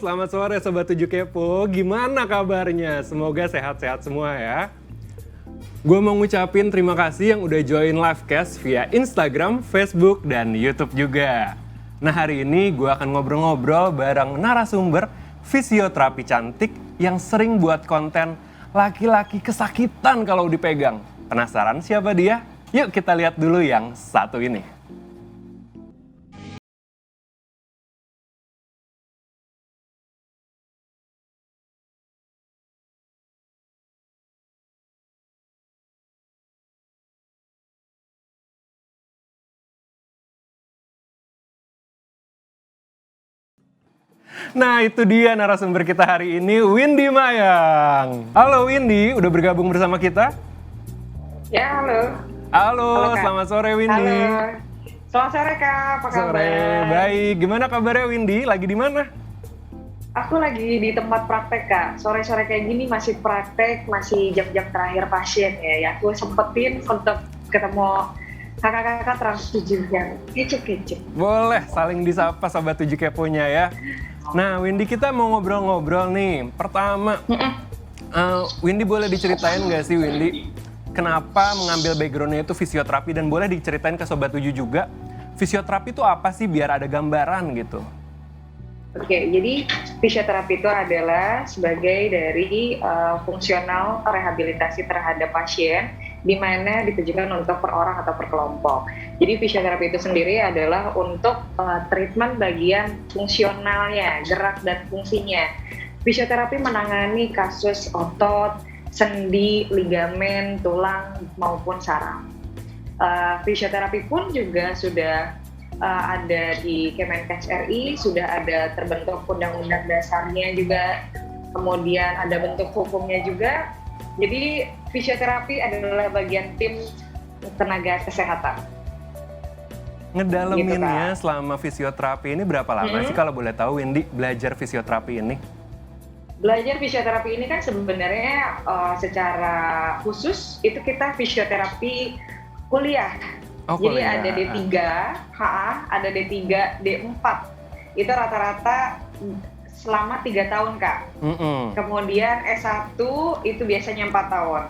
selamat sore Sobat 7 Kepo. Gimana kabarnya? Semoga sehat-sehat semua ya. Gue mau ngucapin terima kasih yang udah join livecast via Instagram, Facebook, dan YouTube juga. Nah hari ini gue akan ngobrol-ngobrol bareng narasumber fisioterapi cantik yang sering buat konten laki-laki kesakitan kalau dipegang. Penasaran siapa dia? Yuk kita lihat dulu yang satu ini. Nah itu dia narasumber kita hari ini, Windy Mayang. Halo Windy, udah bergabung bersama kita? Ya, halo. Halo, Kak. selamat sore Windy. Halo. Selamat sore Kak, apa kabar? Sore, baik. Gimana kabarnya Windy? Lagi di mana? Aku lagi di tempat praktek Kak. Sore-sore kayak gini masih praktek, masih jam-jam terakhir pasien ya. Aku sempetin untuk ketemu kakak-kakak Trans 7 yang kece-kece. Boleh, saling disapa Sobat 7 Keponya ya. Nah Windy, kita mau ngobrol-ngobrol nih. Pertama, Windy boleh diceritain nggak sih Windy, kenapa mengambil background-nya itu fisioterapi, dan boleh diceritain ke Sobat 7 juga, fisioterapi itu apa sih biar ada gambaran gitu. Oke, jadi fisioterapi itu adalah sebagai dari fungsional rehabilitasi terhadap pasien, di mana ditujukan untuk per orang atau per kelompok. Jadi fisioterapi itu sendiri adalah untuk treatment bagian fungsionalnya, gerak dan fungsinya. Fisioterapi menangani kasus otot, sendi, ligamen, tulang maupun saraf. Fisioterapi pun juga sudah ada di Kemenkes RI, sudah ada terbentuk undang-undang dasarnya juga, kemudian ada bentuk hukumnya juga. Jadi fisioterapi adalah bagian tim tenaga kesehatan. Ngedalaminnya gitu, selama fisioterapi ini berapa lama sih kalau boleh tahu Windy belajar fisioterapi ini? Belajar fisioterapi ini kan sebenarnya secara khusus itu kita fisioterapi kuliah. Jadi ada D3, ada D3, D4. Itu rata-rata selama 3 tahun Kak. Kemudian S1 itu biasanya 4 tahun.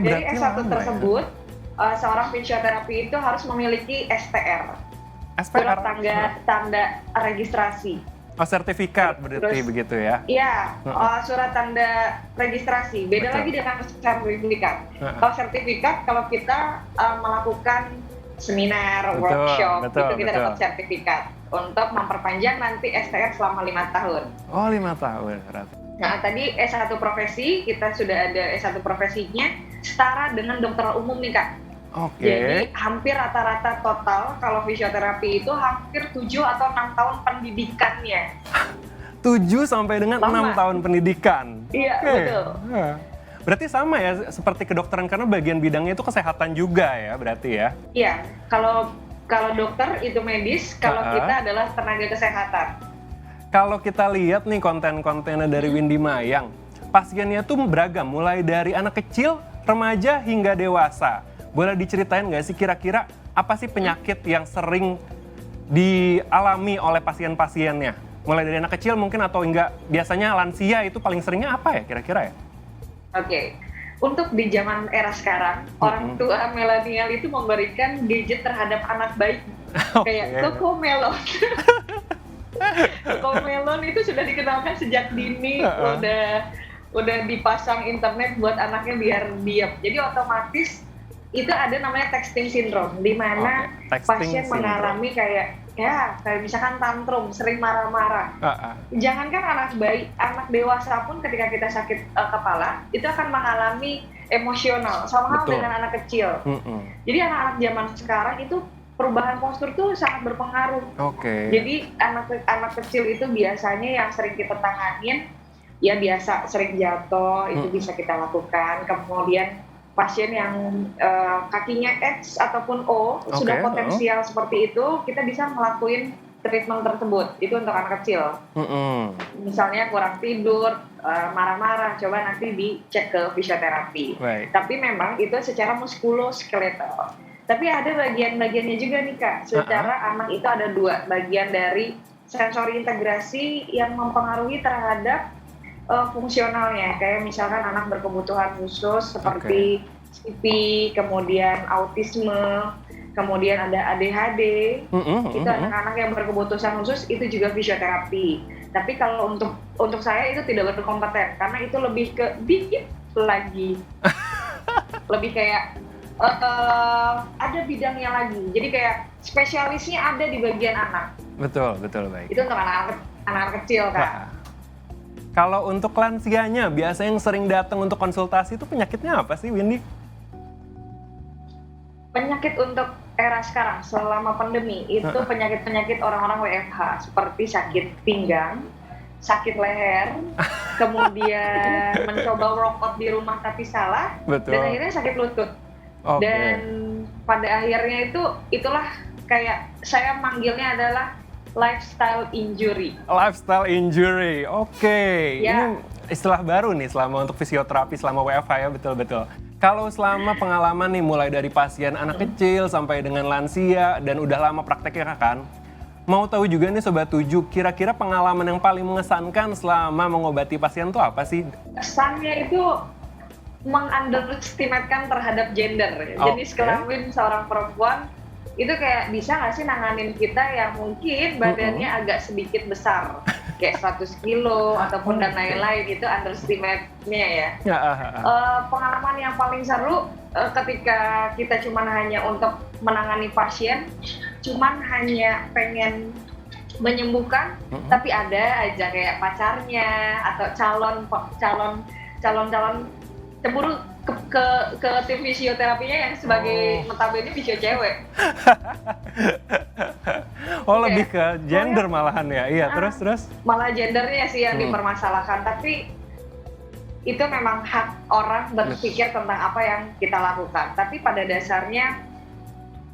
Dari S1 tersebut, seorang fisioterapi itu harus memiliki STR. Surat tanda registrasi. Oh, sertifikat berarti begitu ya? Iya, surat tanda registrasi. Beda lagi dengan sertifikat. Kalau sertifikat, kalau kita melakukan seminar, workshop, itu kita dapat sertifikat untuk memperpanjang nanti STR selama 5 tahun. Oh, 5 tahun berarti. Nah, tadi S1 profesi, kita sudah ada S1 profesinya, setara dengan dokter umum nih Kak. Oke. Jadi hampir rata-rata total kalau fisioterapi itu hampir 7 atau 6 tahun pendidikannya. 7 sampai dengan 6 tahun pendidikan? Iya, betul. Berarti sama ya seperti kedokteran, karena bagian bidangnya itu kesehatan juga ya berarti ya? Iya, kalau dokter itu medis, kalau kita adalah tenaga kesehatan. Kalau kita lihat nih konten-kontennya dari Windy Mayang, pasiennya tuh beragam, mulai dari anak kecil, remaja, hingga dewasa. Boleh diceritain nggak sih kira-kira apa sih penyakit yang sering dialami oleh pasien-pasiennya? Mulai dari anak kecil mungkin atau enggak, biasanya lansia itu paling seringnya apa ya kira-kira ya? Oke. Untuk di zaman era sekarang, orang tua milenial itu memberikan gadget terhadap anak bayi. Kayak Cocomelon. Cocomelon itu sudah dikenalkan sejak dini, udah dipasang internet buat anaknya biar diam. Jadi otomatis itu ada namanya texting syndrome, di mana pasien mengalami kayak misalkan tantrum, sering marah-marah. Jangankan anak bayi, anak dewasa pun ketika kita sakit kepala, itu akan mengalami emosional, sama hal dengan anak kecil. Jadi anak-anak zaman sekarang itu perubahan postur tuh sangat berpengaruh. Jadi anak kecil itu biasanya yang sering kita tanganin, ya biasa sering jatuh, itu bisa kita lakukan. Kemudian pasien yang kakinya X ataupun O sudah potensial seperti itu, kita bisa ngelakuin treatment tersebut. Itu untuk anak kecil. Misalnya kurang tidur, marah-marah, coba nanti dicek ke fisioterapi. Tapi memang itu secara muskuloskeletal. Tapi ada bagian-bagiannya juga nih Kak. Secara anak itu ada 2, bagian dari sensori integrasi yang mempengaruhi terhadap fungsionalnya. Kayak misalkan anak berkebutuhan khusus seperti CP, kemudian autisme, kemudian ada ADHD, itu anak-anak yang berkebutuhan khusus itu juga fisioterapi. Tapi kalau untuk saya itu tidak berkompeten karena itu lebih ke deep lagi, lebih kayak ada bidangnya lagi. Jadi kayak spesialisnya ada di bagian anak. Betul baik. Itu untuk anak-anak kecil kan. Kalau untuk lansianya biasanya yang sering datang untuk konsultasi itu penyakitnya apa sih, Windy? Penyakit untuk era sekarang selama pandemi itu penyakit-penyakit orang-orang WFH seperti sakit pinggang, sakit leher, kemudian mencoba workout di rumah tapi salah, dan akhirnya sakit lutut. Dan pada akhirnya itulah kayak saya manggilnya adalah lifestyle injury. Lifestyle injury, Ini istilah baru nih selama untuk fisioterapi selama WFH ya, betul. Kalau selama pengalaman nih mulai dari pasien anak kecil sampai dengan lansia dan udah lama prakteknya kan, mau tahu juga nih Sobat 7, kira-kira pengalaman yang paling mengesankan selama mengobati pasien tuh apa sih? Kesannya itu mengunderestimatekan terhadap gender, jenis kelamin seorang perempuan itu kayak bisa nggak sih nanganin kita yang mungkin badannya agak sedikit besar, kayak 100 kilo ataupun dan lain-lain, itu underestimate-nya ya. Pengalaman yang paling seru ketika kita cuman hanya untuk menangani pasien, cuman hanya pengen menyembuhkan, tapi ada aja kayak pacarnya atau calon cemburu ke tim fisioterapinya yang sebagai notabene fisio cewek. Lebih ke gender malahan ya. Iya, terus. Malah gendernya sih yang dipermasalahkan, tapi itu memang hak orang berpikir tentang apa yang kita lakukan. Tapi pada dasarnya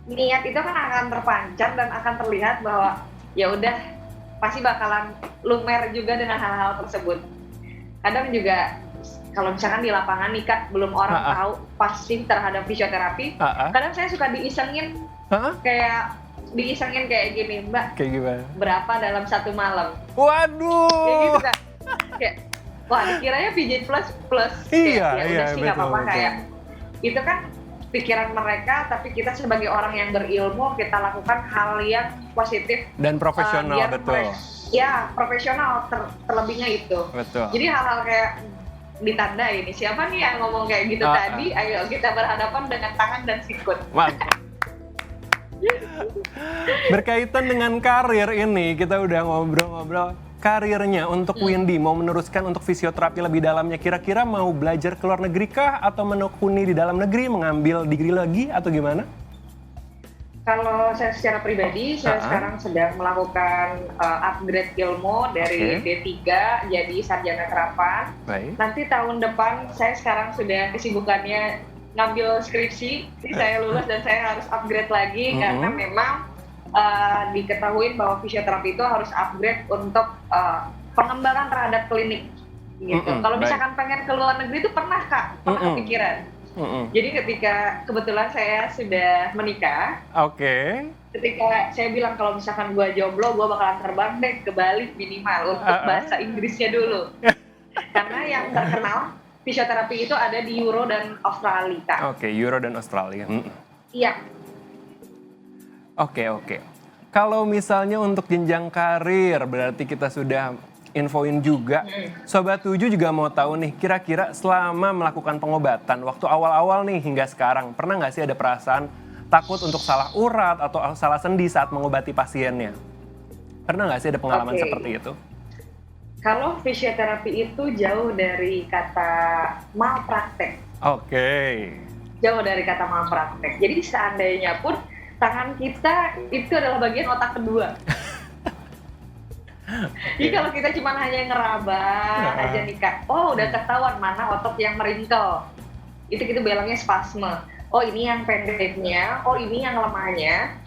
niat itu kan akan terpancar dan akan terlihat bahwa ya udah pasti bakalan lumer juga dengan hal-hal tersebut. Kadang juga kalau misalkan di lapangan nih Kak, belum orang tahu pasti terhadap fisioterapi, kadang saya suka diisengin kayak gini, Mbak, kayak gimana? Berapa dalam satu malam? Waduh! Kayak gitu Kak. Kayak, wah dikiranya pijit plus. Iya, udah sih nggak apa-apa betul. Kayak itu kan pikiran mereka, tapi kita sebagai orang yang berilmu, kita lakukan hal yang positif dan profesional, betul. Profesional terlebihnya itu. Betul. Jadi hal-hal kayak ditanda ini siapa nih yang ngomong kayak gitu tadi, ayo kita berhadapan dengan tangan dan sikut. Mantap. Berkaitan dengan karir ini, kita udah ngobrol-ngobrol karirnya untuk Windy mau meneruskan untuk fisioterapi lebih dalamnya, kira-kira mau belajar ke luar negeri kah atau menekuni di dalam negeri, mengambil degree lagi atau gimana? Kalau saya secara pribadi, saya sekarang sedang melakukan upgrade ilmu dari D3 jadi sarjana terapan. Nanti tahun depan saya sekarang sudah kesibukannya ngambil skripsi, jadi saya lulus dan saya harus upgrade lagi karena memang diketahui bahwa fisioterapi itu harus upgrade untuk pengembangan terhadap klinik. Gitu. Kalau misalkan pengen ke luar negeri itu pernah kepikiran. Jadi ketika kebetulan saya sudah menikah, ketika saya bilang kalau misalkan gue jomblo, gue bakalan terbang deh ke Bali minimal untuk bahasa Inggrisnya dulu. Karena yang terkenal fisioterapi itu ada di Euro dan Australia, Kak. Euro dan Australia. Iya. Oke. Kalau misalnya untuk jenjang karir, berarti kita sudah infoin juga. Sobat 7 juga mau tahu nih, kira-kira selama melakukan pengobatan, waktu awal-awal nih hingga sekarang, pernah nggak sih ada perasaan takut untuk salah urat atau salah sendi saat mengobati pasiennya? Pernah nggak sih ada pengalaman seperti itu? Kalau fisioterapi itu jauh dari kata malpraktek. Jauh dari kata malpraktek. Jadi seandainya pun tangan kita itu adalah bagian otak kedua. Jadi kalau kita cuma hanya ngeraba aja nih Kak, udah ketahuan mana otot yang meringkel. Itu kita bilangnya spasme. Ini yang pendeknya, ini yang lemahnya.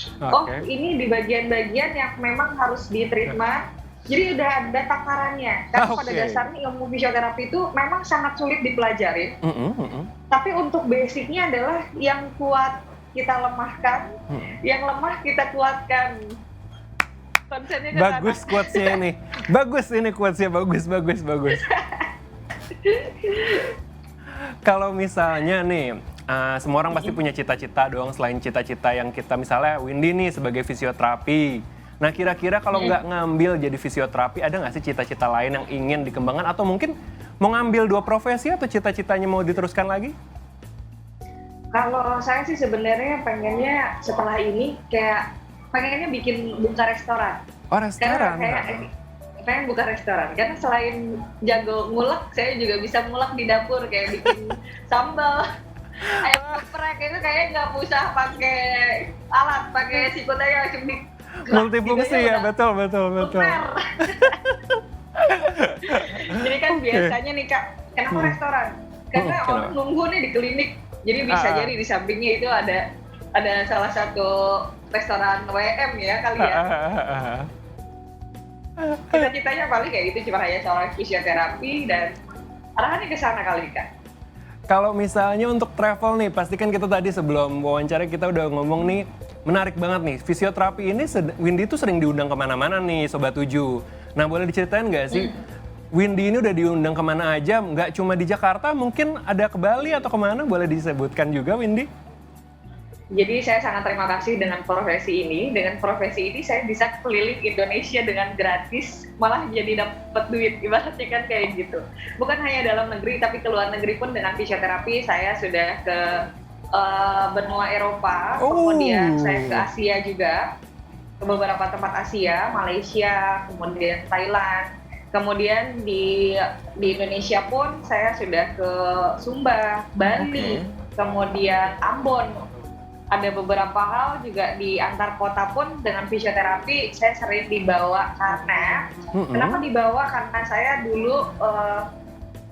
Ini di bagian-bagian yang memang harus ditreatment. Jadi udah ada takarannya. Karena pada dasarnya ilmu fisioterapi itu memang sangat sulit dipelajari. Tapi untuk basicnya adalah yang kuat kita lemahkan, yang lemah kita kuatkan. konsennya ke Bagus quotes-nya ini. Bagus ini quotes-nya, bagus. Kalau misalnya nih, semua orang pasti punya cita-cita dong, selain cita-cita yang kita misalnya Windy nih sebagai fisioterapi. Nah kira-kira kalau nggak ngambil jadi fisioterapi, ada nggak sih cita-cita lain yang ingin dikembangkan? Atau mungkin mau ngambil 2 profesi atau cita-citanya mau diteruskan lagi? Kalau saya sih sebenarnya pengennya setelah ini kayak pengennya buka restoran. Oh restoran? Karena pengen buka restoran, karena selain jago ngulek, saya juga bisa ngulek di dapur, kayak bikin sambal, ayam geprek itu kayak nggak usah pakai alat, pakai sikut aja langsung di multifungsi ya, betul. Jadi kan biasanya nih Kak, kenapa restoran? Karena orang nunggu nih di klinik, jadi bisa jadi di sampingnya itu ada salah satu restoran WM ya kali ya. Cita-citanya paling kayak gitu, cuma hanya soal fisioterapi dan arahannya ke sana kali Kak. Kalau misalnya untuk travel nih, pasti kan kita tadi sebelum wawancara kita udah ngomong nih, menarik banget nih, fisioterapi ini Windy tuh sering diundang kemana-mana nih Sobat 7. Nah boleh diceritain nggak sih, Windy ini udah diundang kemana aja, nggak cuma di Jakarta, mungkin ada ke Bali atau kemana, boleh disebutkan juga Windy? Jadi saya sangat terima kasih dengan profesi ini. Dengan profesi ini saya bisa keliling Indonesia dengan gratis, malah jadi dapat duit, ibaratnya kan kayak gitu. Bukan hanya dalam negeri, tapi ke luar negeri pun dengan fisioterapi saya sudah ke benua Eropa, kemudian saya ke Asia juga, ke beberapa tempat Asia, Malaysia, kemudian Thailand. Kemudian di Indonesia pun saya sudah ke Sumba, Bali, kemudian Ambon. Ada beberapa hal juga di antar kota pun dengan fisioterapi saya sering dibawa karena kenapa dibawa? Karena saya dulu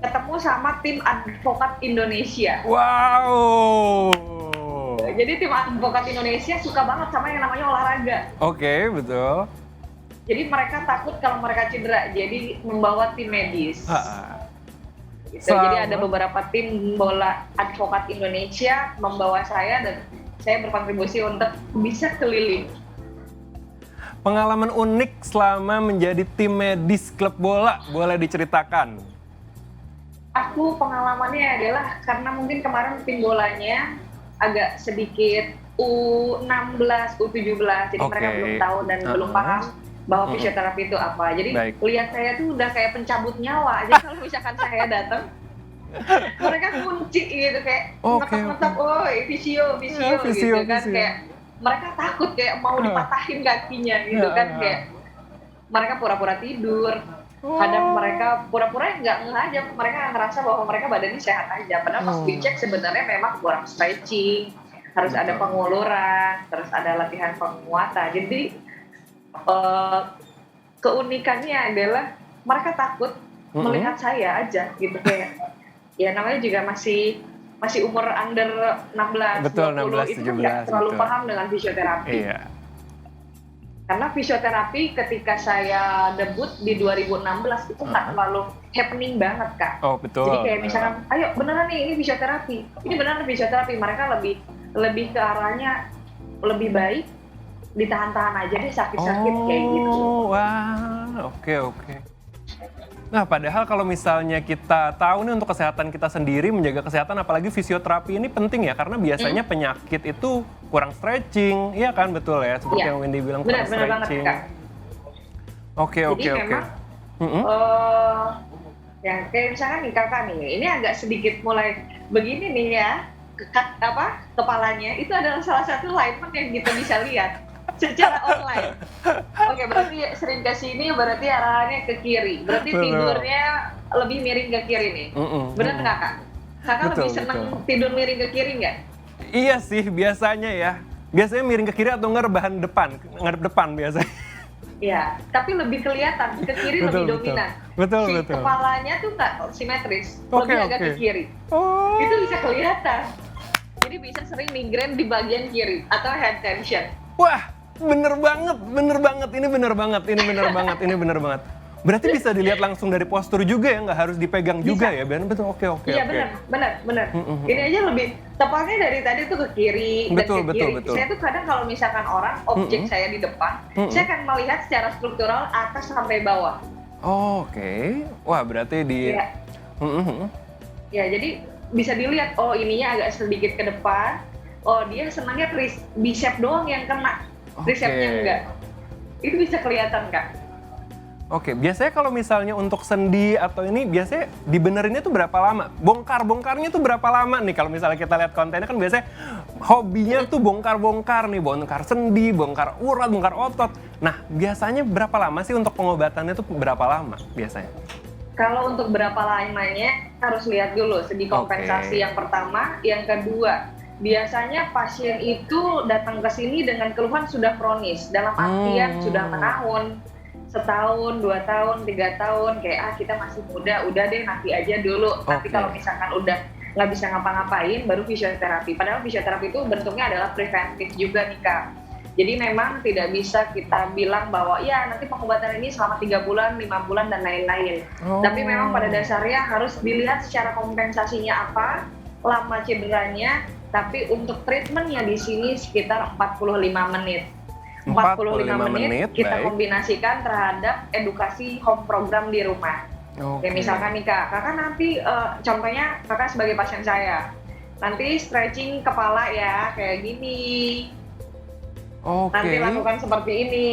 ketemu sama tim advokat Indonesia. Wow. Jadi tim advokat Indonesia suka banget sama yang namanya olahraga. Oke, betul. Jadi mereka takut kalau mereka cedera, jadi membawa tim medis. Gitu. Jadi ada beberapa tim bola advokat Indonesia membawa saya dan saya berkontribusi untuk bisa keliling. Pengalaman unik selama menjadi tim medis klub bola, boleh diceritakan? Aku pengalamannya adalah karena mungkin kemarin tim bolanya agak sedikit U16, U17, jadi mereka belum tahu dan belum paham bahwa fisioterapi itu apa. Jadi lihat saya tuh udah kayak pencabut nyawa. Jadi kalau misalkan saya datang, mereka kunci gitu kayak ngetok-ngetok, visio gitu kan, kayak mereka takut kayak mau dipatahin kakinya gitu kan, kayak mereka pura-pura tidur, kadang mereka pura-pura nggak ngeh aja, mereka ngerasa bahwa mereka badannya sehat aja, padahal pas dicek sebenarnya memang kurang stretching, harus ada penguluran, terus ada latihan penguatan. Jadi keunikannya adalah mereka takut melihat saya aja gitu, kayak ya namanya juga masih umur under 16, betul, 20, 16, itu 17, nggak terlalu betul. paham dengan fisioterapi. Iya. Karena fisioterapi ketika saya debut di 2016 itu nggak terlalu happening banget Kak. Oh betul. Jadi kayak misalkan, ayo beneran nih ini fisioterapi, ini beneran fisioterapi, mereka lebih ke arahnya lebih baik ditahan-tahan aja deh sakit-sakit kayak gitu. Wah, oke. Nah, padahal kalau misalnya kita tahu nih untuk kesehatan kita sendiri, menjaga kesehatan, apalagi fisioterapi ini penting ya, karena biasanya penyakit itu kurang stretching, iya kan, betul ya, seperti yang Windy bilang, kurang stretching. Benar banget, Kak. Oke. Memang, ya kayak misalkan nih kakak nih, ini agak sedikit mulai begini nih ya, kepalanya, itu adalah salah satu alignment yang kita bisa lihat secara online. Oke, berarti sering ke sini berarti arahannya ke kiri. Berarti tidurnya lebih miring ke kiri nih. Benar nggak Kak? Kakak lebih senang tidur miring ke kiri nggak? Iya sih, biasanya ya. Biasanya miring ke kiri atau ngadep depan biasanya. Iya, tapi lebih kelihatan ke kiri lebih dominan. Betul. Kepalanya tuh nggak simetris, lebih agak ke kiri. Itu bisa kelihatan. Jadi bisa sering migrain di bagian kiri atau head tension. Wah, bener banget. Ini bener banget. Berarti bisa dilihat langsung dari postur juga ya, nggak harus dipegang juga ya, betul. Oke. Iya benar. Ini aja lebih tepatnya dari tadi tuh ke kiri betul, dan ke kiri. Betul. Saya tuh kadang kalau misalkan orang objek saya di depan, saya akan melihat secara struktural atas sampai bawah. Oke. Wah, berarti di. Iya. Ya, jadi bisa dilihat, oh ininya agak sedikit ke depan. Oh, dia senangnya bicep doang yang kena, tricepnya enggak. Itu bisa kelihatan, Kak. Oke, biasanya kalau misalnya untuk sendi atau ini biasanya dibenerinnya tuh berapa lama? Bongkarnya tuh berapa lama nih? Kalau misalnya kita lihat kontennya kan biasanya hobinya tuh bongkar sendi, bongkar urat, bongkar otot. Nah, biasanya berapa lama sih untuk pengobatannya tuh berapa lama biasanya? Kalau untuk berapa lamanya harus lihat dulu segi kompensasi yang pertama, yang kedua. Biasanya pasien itu datang ke sini dengan keluhan sudah kronis, dalam artian sudah menahun. Setahun, 2 tahun, 3 tahun, kayak kita masih muda, udah deh nanti aja dulu. Tapi kalau misalkan udah nggak bisa ngapa-ngapain, baru fisioterapi. Padahal fisioterapi itu bentuknya adalah preventif juga nih Kak. Jadi memang tidak bisa kita bilang bahwa ya nanti pengobatan ini selama 3 bulan, 5 bulan, dan lain-lain. Tapi memang pada dasarnya harus dilihat secara kompensasinya apa, lama cederanya, tapi untuk treatmentnya di sini sekitar 45 menit. 45 menit kita kombinasikan terhadap edukasi home program di rumah. Kayak misalkan nih kakak nanti contohnya kakak sebagai pasien saya, nanti stretching kepala ya kayak gini. Nanti lakukan seperti ini.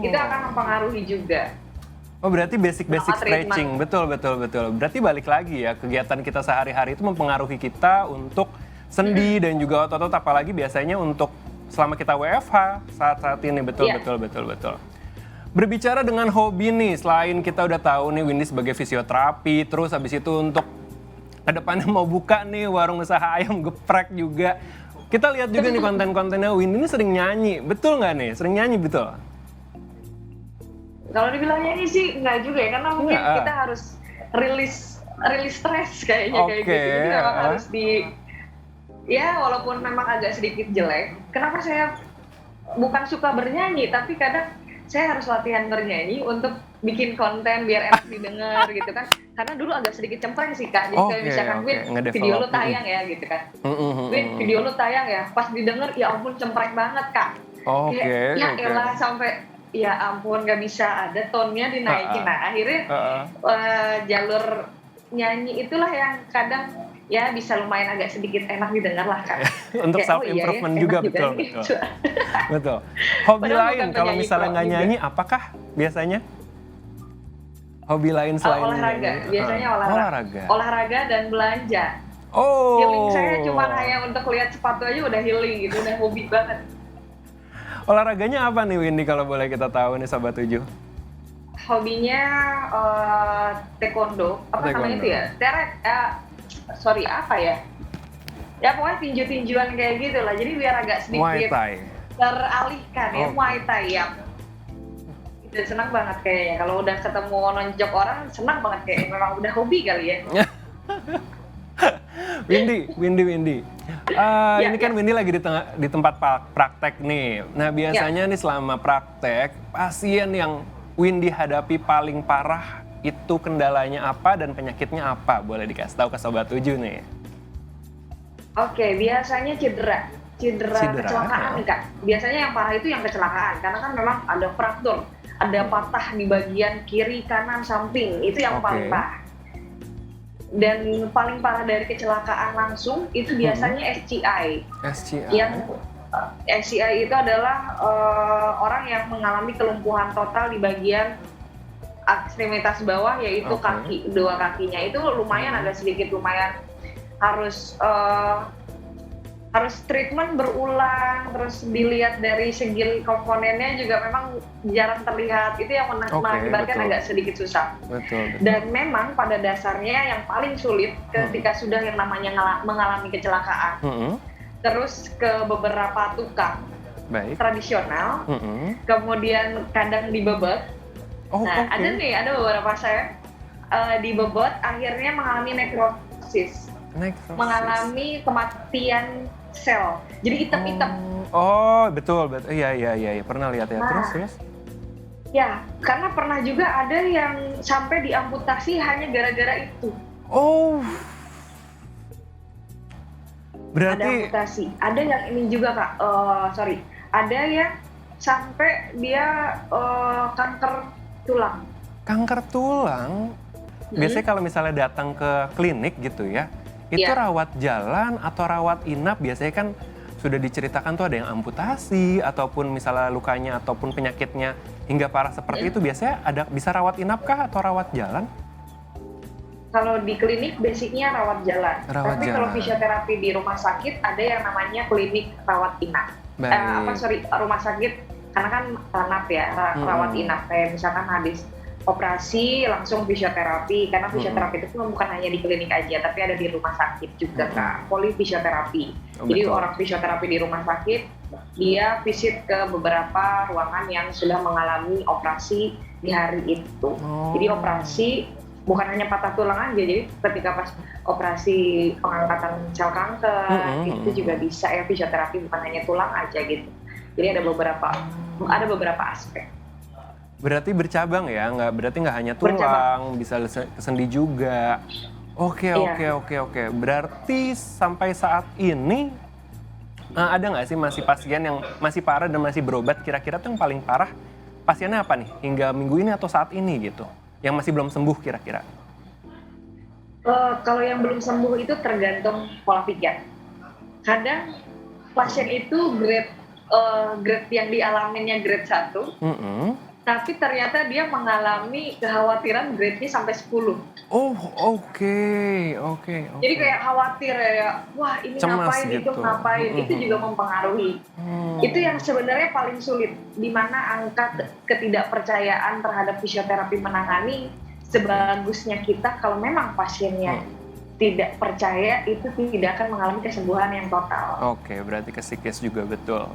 Itu akan mempengaruhi juga. Berarti basic stretching, betul. Berarti balik lagi ya, kegiatan kita sehari-hari itu mempengaruhi kita untuk sendi dan juga otot-otot, apalagi biasanya untuk selama kita WFH saat ini, betul. Berbicara dengan hobi nih, selain kita udah tahu nih Windy sebagai fisioterapi, terus habis itu untuk kedepannya mau buka nih warung usaha ayam geprek juga. Kita lihat juga nih konten-kontennya Windy ini sering nyanyi, betul nggak nih? Sering nyanyi, betul? Kalau dibilang nyanyi sih nggak juga ya, karena mungkin kita harus rilis stres kayaknya kayak gitu. Jadi memang harus ya walaupun memang agak sedikit jelek, kenapa saya bukan suka bernyanyi, tapi kadang saya harus latihan bernyanyi untuk bikin konten biar enak didengar gitu kan. Karena dulu agak sedikit cempreng sih Kak, jadi kayak misalkan Win, video lu tayang ya gitu kan. Win, video lu tayang ya, pas didengar ya ampun cempreng banget Kak. Ya elah sampai ya ampun gak bisa ada tone-nya dinaikin. Nah akhirnya jalur nyanyi itulah yang kadang ya bisa lumayan agak sedikit enak didengar lah Kak. Untuk self improvement juga, betul. Betul. Hobi lain kalau misalnya nggak nyanyi, apakah biasanya? Hobi lain selain olahraga, biasanya olahraga dan belanja. Oh. Healing saya cuma hanya untuk lihat sepatu aja udah healing gitu, udah hobi banget. Olahraganya apa nih Windy kalau boleh kita tahu nih Sobat 7? Hobinya taekwondo, namanya itu ya? Apa ya? Ya pokoknya tinju-tinjuan kayak gitu lah. Jadi biar agak sedikit teralihkan ya, Muay Thai ya. Itu senang banget kayaknya. Kalau udah ketemu nonjok orang, senang banget kayaknya. Memang udah hobi kali ya. Windy. Ini kan Windy lagi di tempat praktek nih. Nah biasanya nih selama praktek, pasien yang Windy hadapi paling parah itu kendalanya apa dan penyakitnya apa? Boleh dikasih tahu ke Sobat 7 nih. Oke, biasanya cedera kecelakaan nih Kak. Biasanya yang parah itu yang kecelakaan, karena kan memang ada fraktur, ada patah di bagian kiri, kanan, samping, itu yang paling parah. Dan paling parah dari kecelakaan langsung itu biasanya SCI. Yang SCI itu adalah orang yang mengalami kelumpuhan total di bagian ekstremitas bawah, yaitu kaki, dua kakinya itu lumayan agak sedikit harus treatment berulang, terus dilihat dari segi komponennya juga memang jarang terlihat, itu yang mengakibatkan agak sedikit susah. Betul. Dan memang pada dasarnya yang paling sulit ketika sudah yang namanya mengalami kecelakaan, terus ke beberapa tukang tradisional, kemudian kadang dibebet. Ada beberapa saya dibebot, akhirnya mengalami nekrosis, mengalami kematian sel, jadi hitam-hitam. Betul, iya, pernah lihat ya. Terus? Ya, karena pernah juga ada yang sampai diamputasi hanya gara-gara itu. Oh, Ada berarti amputasi. Ada yang ini juga Kak, ada yang sampai dia kanker tulang. kanker tulang. Biasanya kalau misalnya datang ke klinik gitu ya, itu Iya. rawat jalan atau rawat inap biasanya kan sudah diceritakan tuh ada yang amputasi ataupun misalnya lukanya ataupun penyakitnya hingga parah seperti itu biasanya ada bisa rawat inap kah atau rawat jalan? Kalau di klinik basicnya rawat jalan. Rawat Tapi kalau jalan. fisioterapi di rumah sakit ada yang namanya klinik rawat inap. Baik. Rumah sakit karena kan ranap ya, rawat inap kayak misalkan habis operasi langsung fisioterapi karena fisioterapi itu bukan hanya di klinik aja tapi ada di rumah sakit juga Kak, polifisioterapi. Oh, Jadi betul. orang fisioterapi di rumah sakit dia visit ke beberapa ruangan yang sudah mengalami operasi di hari itu. Oh. Jadi operasi bukan hanya patah tulang aja, jadi ketika pas operasi pengangkatan sel kanker itu juga bisa ya fisioterapi bukan hanya tulang aja gitu. Jadi ada beberapa aspek. Berarti bercabang ya, berarti nggak hanya Bercabang. tulang, bisa ke sendi juga. Oke, Iya. oke. Berarti sampai saat ini ada nggak sih masih pasien yang masih parah dan masih berobat? Kira-kira tuh yang paling parah pasiennya apa nih hingga minggu ini atau saat ini gitu? Yang masih belum sembuh kira-kira? Kalau yang belum sembuh itu tergantung pola pikir. Kadang pasien itu grade yang dialaminya grade 1, tapi ternyata dia mengalami kekhawatiran grade-nya sampai 10. Oh, oke. Jadi kayak khawatir ya, wah ini Cemas ngapain, itu gitu. ngapain, itu juga mempengaruhi. Itu yang sebenarnya paling sulit, di mana angka ketidakpercayaan terhadap fisioterapi menangani sebagusnya kita kalau memang pasiennya tidak percaya itu tidak akan mengalami kesembuhan yang total. Oke, berarti ke psikis juga betul.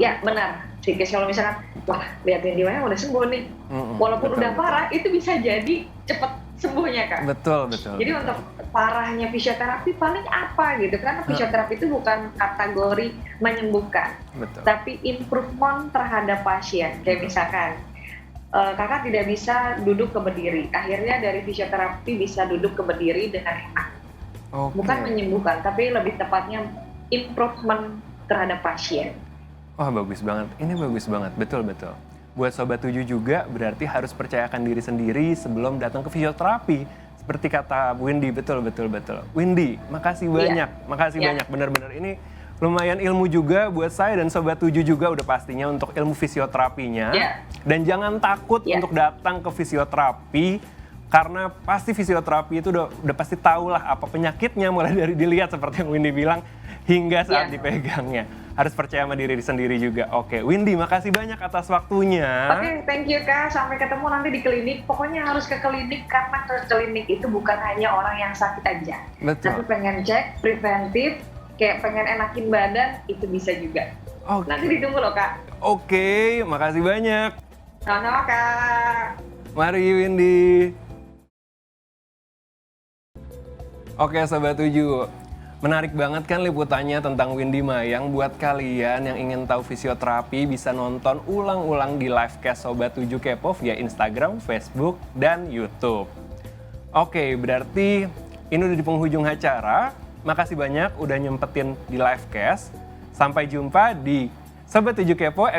Ya benar, psikis kalau misalkan, wah lihatin di mana udah sembuh nih, walaupun betul, udah parah itu bisa jadi cepat sembuhnya Kak. Betul. Jadi untuk parahnya fisioterapi paling apa gitu, karena fisioterapi itu bukan kategori menyembuhkan, Betul. tapi improvement terhadap pasien. Kayak misalkan kakak tidak bisa duduk ke berdiri, akhirnya dari fisioterapi bisa duduk ke berdiri dengan enak. Oke. Bukan menyembuhkan, tapi lebih tepatnya improvement terhadap pasien. Wah, bagus banget. Ini bagus banget, betul. Buat Sobat 7 juga berarti harus percayakan diri sendiri sebelum datang ke fisioterapi. Seperti kata Bu Windy, betul. Windy, makasih banyak. Makasih banyak, benar-benar ini lumayan ilmu juga buat saya dan Sobat 7 juga udah pastinya untuk ilmu fisioterapinya. Dan jangan takut untuk datang ke fisioterapi karena pasti fisioterapi itu udah pasti tahu lah apa penyakitnya mulai dari dilihat seperti yang Windy bilang hingga saat dipegangnya. Harus percaya sama diri sendiri juga. Oke, Windy makasih banyak atas waktunya. Oke, thank you Kak. Sampai ketemu nanti di klinik. Pokoknya harus ke klinik karena ke klinik itu bukan hanya orang yang sakit aja. Betul. Tapi pengen cek preventif, kayak pengen enakin badan itu bisa juga. Oke. Nanti ditunggu loh Kak. Oke, makasih banyak. Sama-sama Kak. Mari Windy. Oke Sobat 7, menarik banget kan liputannya tentang Windy Mayang. Buat kalian yang ingin tahu fisioterapi bisa nonton ulang-ulang di livecast Sobat 7 Kepo via Instagram, Facebook, dan YouTube. Oke, berarti ini udah di penghujung acara. Makasih banyak udah nyempetin di livecast. Sampai jumpa di Sobat 7 Kepo